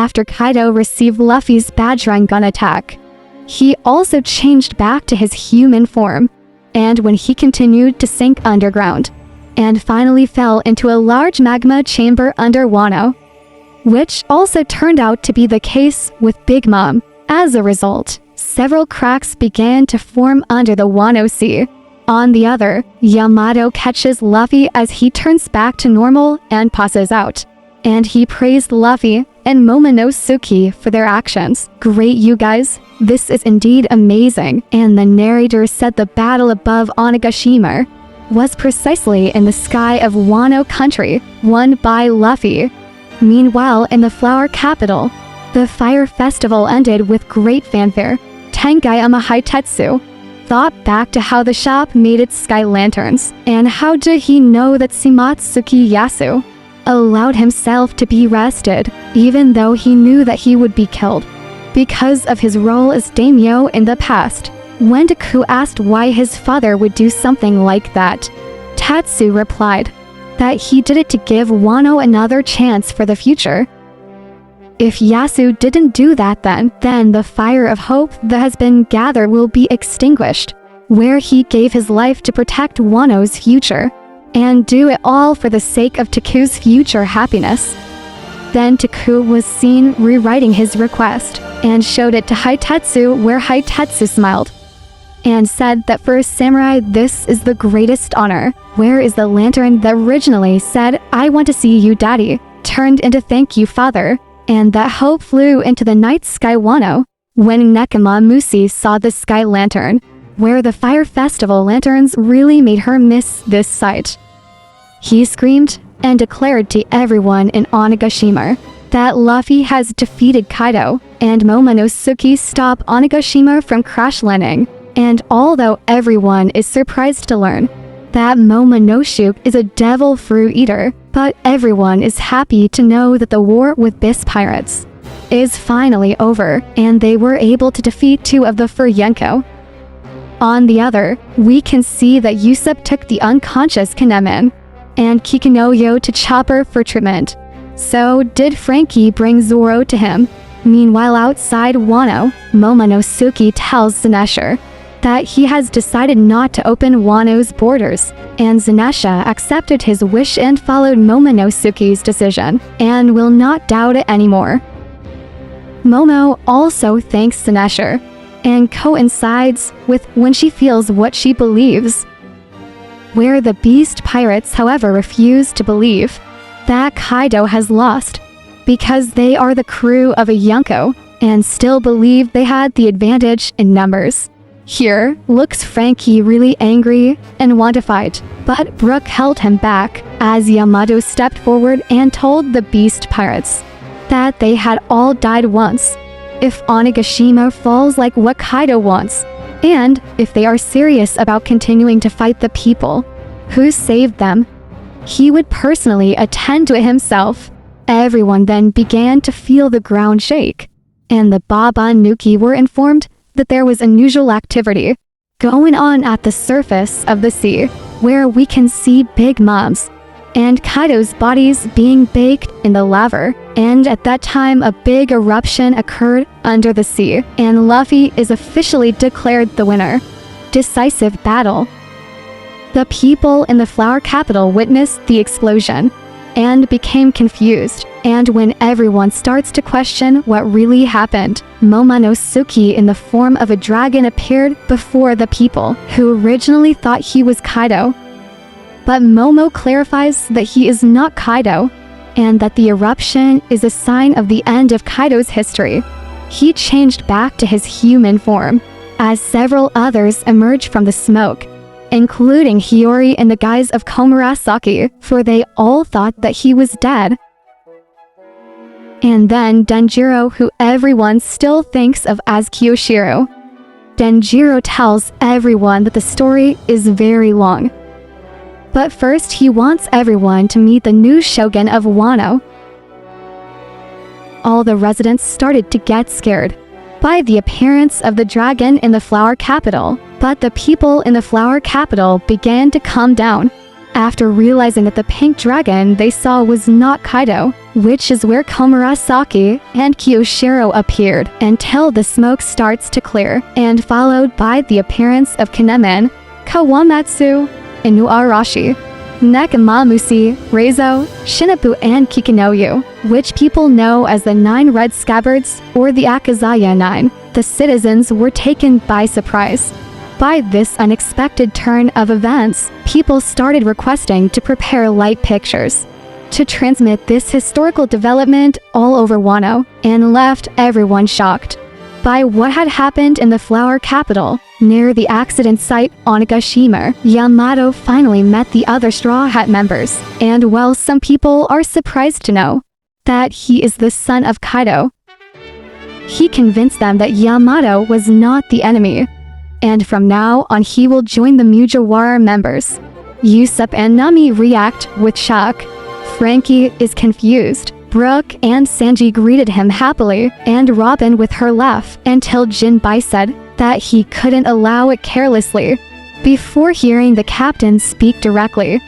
after Kaido received Luffy's Bajrang gun attack. He also changed back to his human form, and when he continued to sink underground, and finally fell into a large magma chamber under Wano, which also turned out to be the case with Big Mom. As a result, several cracks began to form under the Wano Sea. On the other, Yamato catches Luffy as he turns back to normal and passes out, and he praised Luffy and Momonosuke for their actions. Great, you guys, this is indeed amazing. And the narrator said the battle above Onigashima was precisely in the sky of Wano country, won by Luffy. Meanwhile, in the flower capital, the fire festival ended with great fanfare. Tengayama Hitetsu thought back to how the shop made its sky lanterns, and how did he know that Shimatsuki Yasu allowed himself to be rested, even though he knew that he would be killed, because of his role as daimyo in the past. When Deku asked why his father would do something like that, Tatsu replied that he did it to give Wano another chance for the future. If Yasu didn't do that then the fire of hope that has been gathered will be extinguished, where he gave his life to protect Wano's future, and do it all for the sake of Taku's future happiness. Then Taku was seen rewriting his request, and showed it to Hitetsu, where Hitetsu smiled, and said that for a samurai this is the greatest honor. Where is the lantern that originally said, "I want to see you, daddy," turned into "thank you, father," and that hope flew into the night sky Wano, when Nekama Musi saw the sky lantern, where the fire festival lanterns really made her miss this sight. He screamed and declared to everyone in Onigashima that Luffy has defeated Kaido, and Momonosuke stopped Onigashima from crash landing. And although everyone is surprised to learn that Momonosuke is a devil fruit eater, but everyone is happy to know that the war with Bis Pirates is finally over, and they were able to defeat 2 of the Furyenko. On the other, we can see that Usopp took the unconscious Kanemen and Kikunoyo to Chopper for treatment. So did Frankie bring Zoro to him. Meanwhile, outside Wano, Momonosuke tells Zenesha that he has decided not to open Wano's borders, and Zenesha accepted his wish and followed Momonosuke's decision, and will not doubt it anymore. Momo also thanks Zenesha, and coincides with when she feels what she believes. Where the Beast Pirates, however, refuse to believe that Kaido has lost, because they are the crew of a Yonko, and still believe they had the advantage in numbers. Here, looks Frankie really angry and want to fight, but Brook held him back as Yamato stepped forward and told the Beast Pirates that they had all died once. If Onigashima falls like what Kaido wants, and if they are serious about continuing to fight the people who saved them, he would personally attend to it himself. Everyone then began to feel the ground shake, and the Baba Nuki were informed that there was unusual activity going on at the surface of the sea, where we can see Big Mom's and Kaido's bodies being baked in the lava, and at that time a big eruption occurred under the sea, and Luffy is officially declared the winner. Decisive battle. The people in the flower capital witnessed the explosion and became confused, and when everyone starts to question what really happened, Momonosuke in the form of a dragon appeared before the people, who originally thought he was Kaido. But Momo clarifies that he is not Kaido, and that the eruption is a sign of the end of Kaido's history. He changed back to his human form, as several others emerged from the smoke, including Hiyori in the guise of Komurasaki, for they all thought that he was dead. And then Denjiro, who everyone still thinks of as Kyoshiro. Denjiro tells everyone that the story is very long. But first he wants everyone to meet the new shogun of Wano. All the residents started to get scared by the appearance of the dragon in the flower capital, but the people in the flower capital began to calm down, after realizing that the pink dragon they saw was not Kaido, which is where Komurasaki and Kyoshiro appeared, until the smoke starts to clear, and followed by the appearance of Kinemon, Kawamatsu, Inuarashi, Nekamamushi, Reizo, Shinobu and Kikinoyu, which people know as the 9 Red Scabbards or the Akazaya 9. The citizens were taken by surprise. By this unexpected turn of events, people started requesting to prepare light pictures to transmit this historical development all over Wano, and left everyone shocked by what had happened in the flower capital. Near the accident site Onigashima, Yamato finally met the other Straw Hat members, and while some people are surprised to know that he is the son of Kaido, he convinced them that Yamato was not the enemy, and from now on he will join the Mugiwara members. Usopp and Nami react with shock. Frankie is confused. Brooke and Sanji greeted him happily, and Robin with her laugh, until Jinbei said that he couldn't allow it carelessly, before hearing the captain speak directly.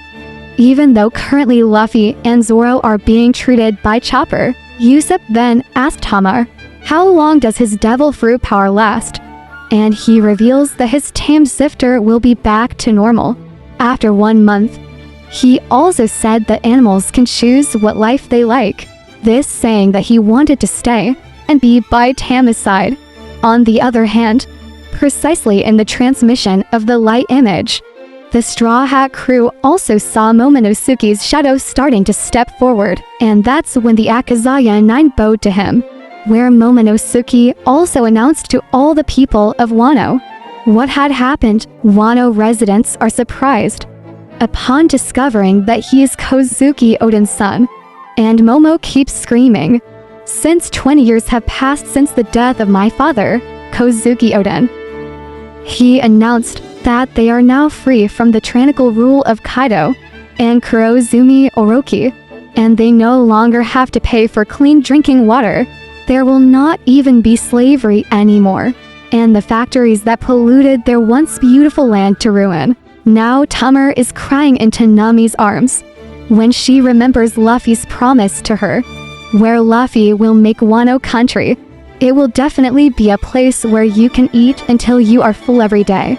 Even though currently Luffy and Zoro are being treated by Chopper, Usopp then asked Hamar, how long does his devil fruit power last? And he reveals that his tamed Sifter will be back to normal after 1 month. He also said that animals can choose what life they like, this saying that he wanted to stay and be by Tama's side. On the other hand, precisely in the transmission of the light image, the Straw Hat crew also saw Momonosuke's shadow starting to step forward, and that's when the Akazaya 9 bowed to him, where Momonosuke also announced to all the people of Wano what had happened. Wano residents are surprised upon discovering that he is Kozuki Oden's son, and Momo keeps screaming, since 20 years have passed since the death of my father, Kozuki Oden. He announced that they are now free from the tyrannical rule of Kaido and Kurozumi Orochi, and they no longer have to pay for clean drinking water. There will not even be slavery anymore, and the factories that polluted their once beautiful land to ruin. Now Tamar is crying into Nami's arms when she remembers Luffy's promise to her, where Luffy will make Wano country. It will definitely be a place where you can eat until you are full every day.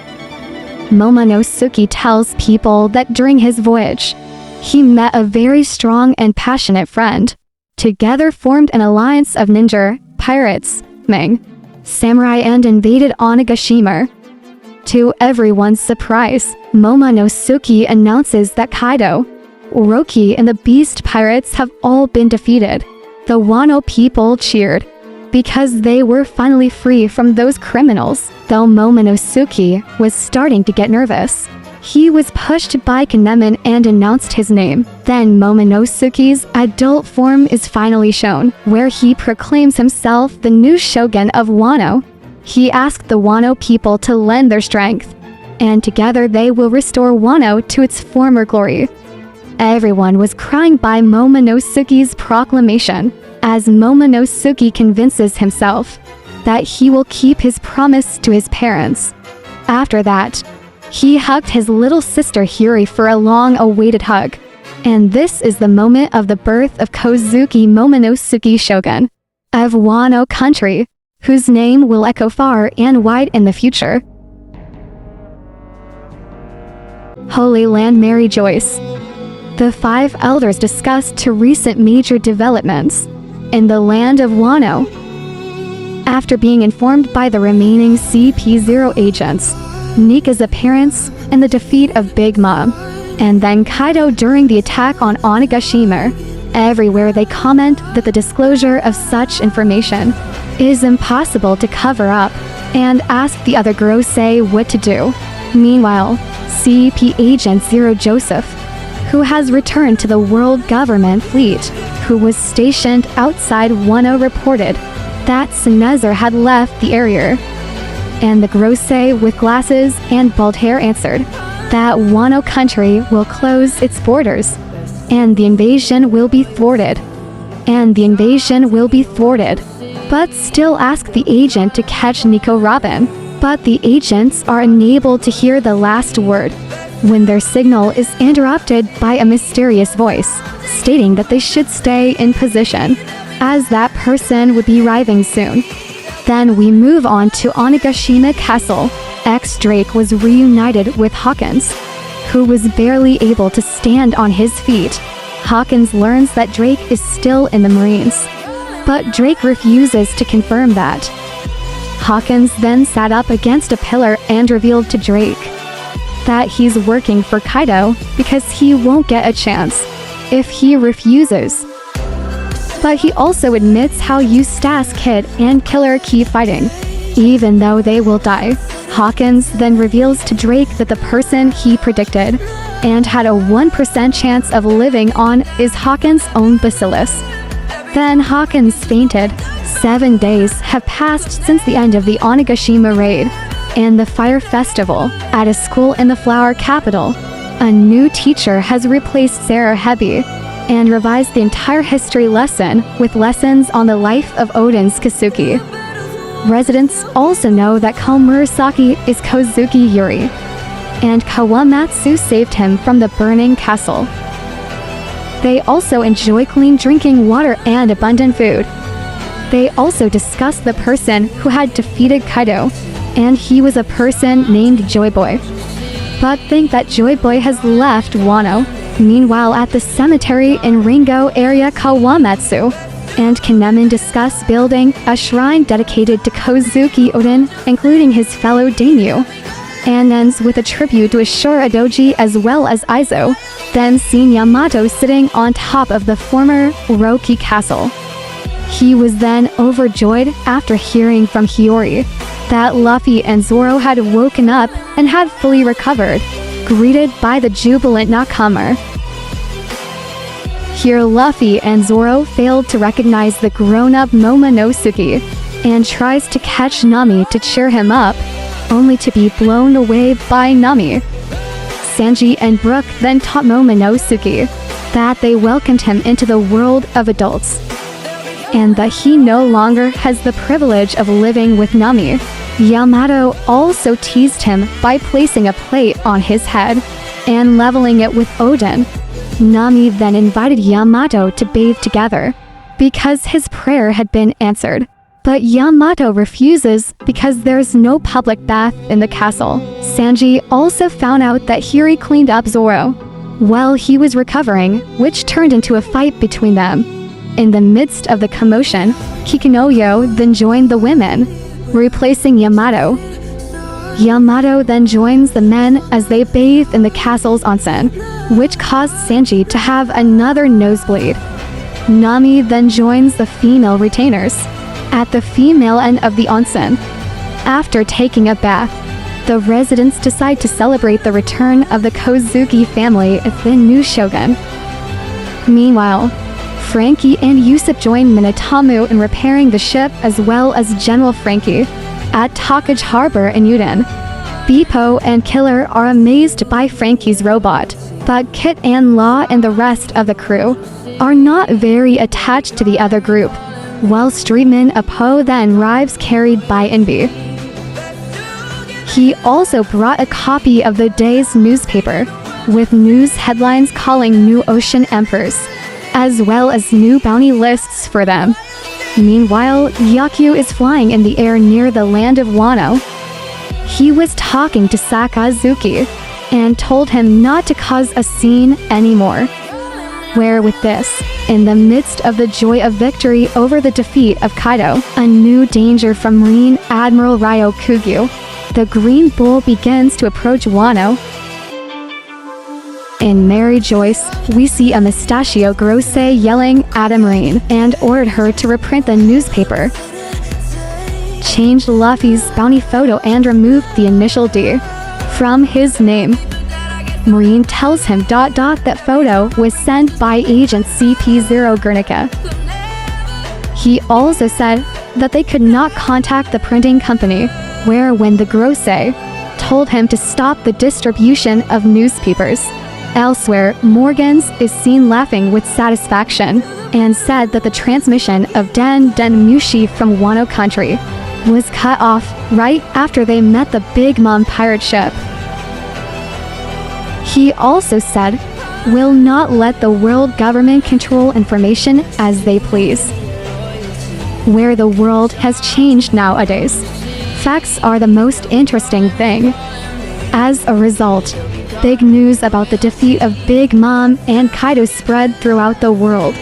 Momonosuke tells people that during his voyage, he met a very strong and passionate friend. Together formed an alliance of ninja, pirates, Ming, samurai and invaded Onigashima. To everyone's surprise, Momonosuke announces that Kaido, Orochi and the Beast Pirates have all been defeated. The Wano people cheered, because they were finally free from those criminals. Though Momonosuke was starting to get nervous, he was pushed by Kinemon and announced his name. Then Momonosuke's adult form is finally shown, where he proclaims himself the new shogun of Wano. He asked the Wano people to lend their strength, and together they will restore Wano to its former glory. Everyone was crying by Momonosuke's proclamation, as Momonosuke convinces himself that he will keep his promise to his parents. After that, he hugged his little sister Hiri for a long-awaited hug, and this is the moment of the birth of Kozuki Momonosuke Shogun of Wano country, whose name will echo far and wide in the future. Holy Land Mary Joyce. The 5 elders discussed two recent major developments in the land of Wano. After being informed by the remaining CP0 agents, Nika's appearance and the defeat of Big Mom, and then Kaido during the attack on Onigashima, everywhere they comment that the disclosure of such information is impossible to cover up, and ask the other Grosei what to do. Meanwhile, CP Agent Zero Joseph, who has returned to the world government fleet, who was stationed outside Wano, reported that Sinezar had left the area. And the Grosei with glasses and bald hair answered that Wano country will close its borders, and the invasion will be thwarted. But still ask the agent to catch Nico Robin. But the agents are unable to hear the last word, when their signal is interrupted by a mysterious voice, stating that they should stay in position, as that person would be arriving soon. Then we move on to Onigashima Castle. Ex-Drake was reunited with Hawkins, who was barely able to stand on his feet. Hawkins learns that Drake is still in the Marines, but Drake refuses to confirm that. Hawkins then sat up against a pillar and revealed to Drake that he's working for Kaido because he won't get a chance if he refuses. But he also admits how Eustace Kid and Killer keep fighting, even though they will die. Hawkins then reveals to Drake that the person he predicted and had a 1% chance of living on is Hawkins' own Bacillus. Then Hawkins fainted. 7 days have passed since the end of the Onigashima raid and the Fire Festival at a school in the Flower Capital. A new teacher has replaced Sarah Hebe and revised the entire history lesson with lessons on the life of Oden's Kasuki. Residents also know that Komurasaki is Kozuki Yuri, and Kawamatsu saved him from the burning castle. They also enjoy clean drinking water and abundant food. They also discuss the person who had defeated Kaido, and he was a person named Joy Boy, but think that Joy Boy has left Wano. Meanwhile, at the cemetery in Ringo area, Kawamatsu and Kanemen discuss building a shrine dedicated to Kozuki Oden, including his fellow daimyo, and ends with a tribute to Ashura Doji as well as Aizo, then seen Yamato sitting on top of the former Orochi castle. He was then overjoyed after hearing from Hiyori that Luffy and Zoro had woken up and had fully recovered, greeted by the jubilant Nakama. Here Luffy and Zoro failed to recognize the grown-up Momonosuke and tries to catch Nami to cheer him up, only to be blown away by Nami. Sanji and Brook then taught Momonosuke that they welcomed him into the world of adults, and that he no longer has the privilege of living with Nami. Yamato also teased him by placing a plate on his head and leveling it with Oden. Nami then invited Yamato to bathe together because his prayer had been answered. But Yamato refuses because there's no public bath in the castle. Sanji also found out that Hiri cleaned up Zoro while he was recovering, which turned into a fight between them. In the midst of the commotion, Kikunoyo then joined the women, replacing Yamato. Yamato then joins the men as they bathe in the castle's onsen, which caused Sanji to have another nosebleed. Nami then joins the female retainers at the female end of the onsen. After taking a bath, the residents decide to celebrate the return of the Kozuki family as the new shogun. Meanwhile, Frankie and Usopp join Minatomu in repairing the ship as well as General Frankie at Takage Harbor in Uden. Bepo and Killer are amazed by Frankie's robot, but Kit and Law and the rest of the crew are not very attached to the other group, while Streetman Apo then arrives carried by Inbi. He also brought a copy of the day's newspaper, with news headlines calling new ocean emperors, as well as new bounty lists for them. Meanwhile, Yaku is flying in the air near the land of Wano. He was talking to Sakazuki and told him not to cause a scene anymore. Where with this, in the midst of the joy of victory over the defeat of Kaido, a new danger from Marine Admiral Ryo Kugyu, the Green Bull begins to approach Wano. In Mary Joyce, we see a Mustachio Grosse yelling at a Marine and ordered her to reprint the newspaper, changed Luffy's bounty photo and removed the initial D from his name. Marine tells him ... that photo was sent by Agent CP0 Guernica. He also said that they could not contact the printing company, where when the Grosse told him to stop the distribution of newspapers. Elsewhere, Morgans is seen laughing with satisfaction and said that the transmission of Den Mushi from Wano Country was cut off right after they met the Big Mom pirate ship. He also said, "Will not let the world government control information as they please." Where the world has changed nowadays, facts are the most interesting thing. As a result, big news about the defeat of Big Mom and Kaido spread throughout the world,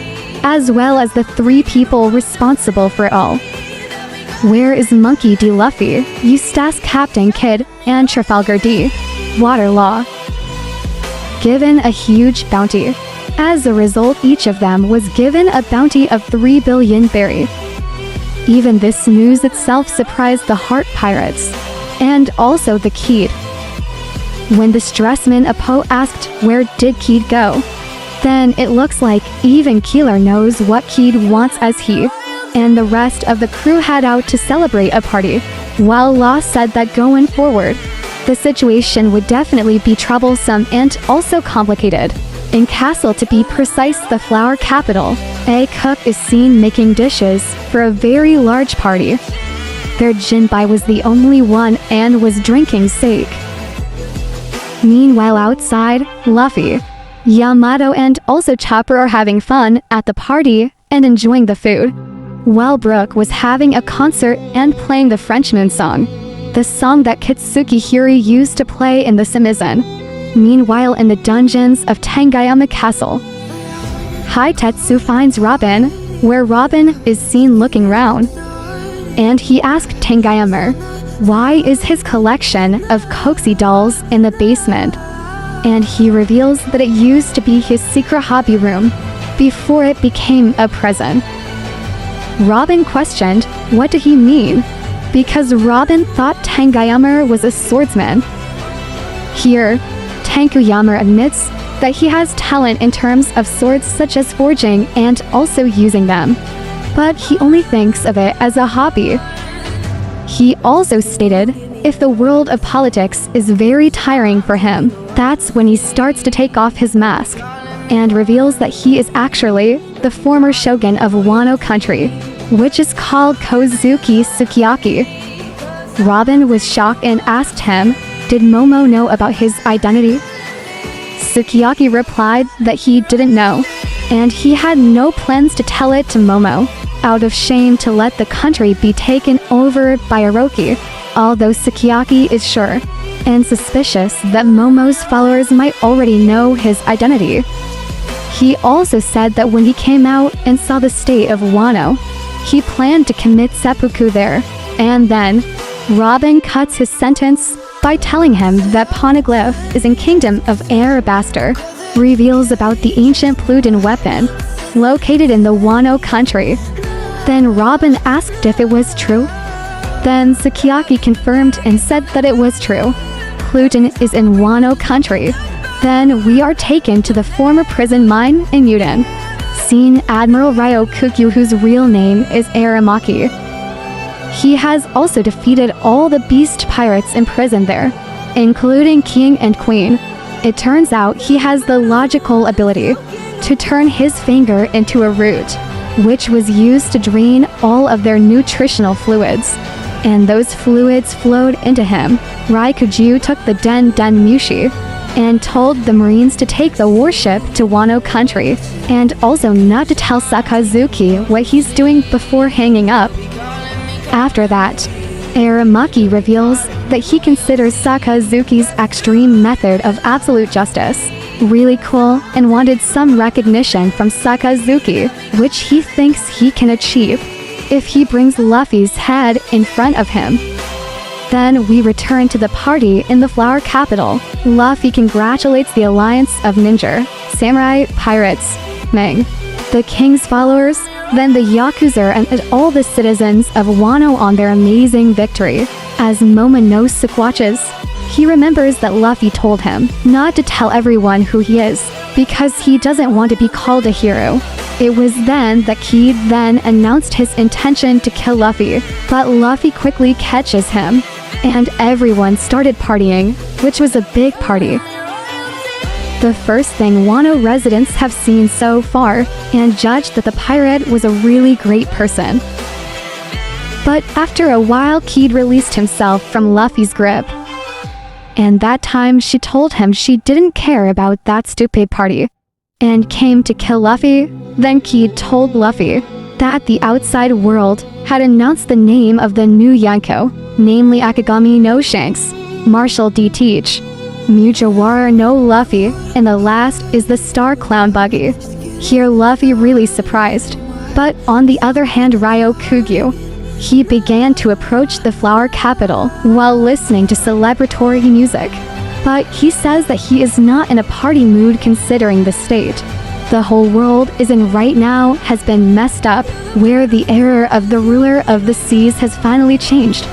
as well as the 3 people responsible for it all. Where is Monkey D. Luffy, Eustace Captain Kidd, and Trafalgar D. Waterlaw? Given a huge bounty. As a result, each of them was given a bounty of 3 billion berry. Even this news itself surprised the Heart Pirates, and also the Kidd. When the stressman Apo asked where did Kidd go, then it looks like even Keeler knows what Kidd wants as he and the rest of the crew head out to celebrate a party, while Law said that going forward, the situation would definitely be troublesome and also complicated. In Castle, to be precise, the flower capital, a cook is seen making dishes for a very large party. Their Jinbai was the only one and was drinking sake. Meanwhile outside, Luffy, Yamato and also Chopper are having fun at the party and enjoying the food, while Brook was having a concert and playing the Frenchman song, the song that Kitsuki Hiri used to play in the Simizen. Meanwhile in the dungeons of Tangayama Castle, Hitetsu finds Robin, where Robin is seen looking round, and he asked Tangayama, why is his collection of Coxie dolls in the basement? And he reveals that it used to be his secret hobby room before it became a prison. Robin questioned what did he mean, because Robin thought Tangayama was a swordsman. Here, Tankuyama admits that he has talent in terms of swords such as forging and also using them, but he only thinks of it as a hobby. He also stated, if the world of politics is very tiring for him, that's when he starts to take off his mask, and reveals that he is actually the former shogun of Wano country, which is called Kozuki Sukiyaki. Robin was shocked and asked him, did Momo know about his identity? Sukiyaki replied that he didn't know, and he had no plans to tell it to Momo, out of shame to let the country be taken over by Orochi, although Sukiyaki is sure and suspicious that Momo's followers might already know his identity. He also said that when he came out and saw the state of Wano, he planned to commit seppuku there, and then Robin cuts his sentence by telling him that Poneglyph is in Kingdom of Arabastor, reveals about the ancient Pluden weapon, located in the Wano country. Then Robin asked if it was true. Then Sukiyaki confirmed and said that it was true. Pluden is in Wano country. Then we are taken to the former prison mine in Yuden. Seen Admiral Ryo Kukyu, whose real name is Aramaki. He has also defeated all the beast pirates imprisoned there, including King and Queen. It turns out he has the logical ability to turn his finger into a root, which was used to drain all of their nutritional fluids. And those fluids flowed into him. Raikkoju took the Den Mushi and told the Marines to take the warship to Wano country, and also not to tell Sakazuki what he's doing before hanging up. After that, Aramaki reveals that he considers Sakazuki's extreme method of absolute justice really cool and wanted some recognition from Sakazuki, which he thinks he can achieve if he brings Luffy's head in front of him. Then we return to the party in the Flower Capital. Luffy congratulates the alliance of ninja, samurai, pirates, Ming, the king's followers, then the Yakuza and all the citizens of Wano on their amazing victory. As Momonosuke watches, he remembers that Luffy told him not to tell everyone who he is, because he doesn't want to be called a hero. It was then that Kidd then announced his intention to kill Luffy, but Luffy quickly catches him, and everyone started partying, which was a big party. The first thing Wano residents have seen so far, and judged that the pirate was a really great person. But after a while, Kidd released himself from Luffy's grip. And that time she told him she didn't care about that stupid party and came to kill Luffy. Then Kid told Luffy that the outside world had announced the name of the new Yonko, namely Akagami no Shanks, Marshall D. Teach, Mujiwara no Luffy, and the last is the Star Clown Buggy. Here Luffy really surprised. But on the other hand, Ryo Kugyu, he began to approach the flower capital while listening to celebratory music. But he says that he is not in a party mood considering the state the whole world is in right now has been messed up, where the era of the ruler of the seas has finally changed.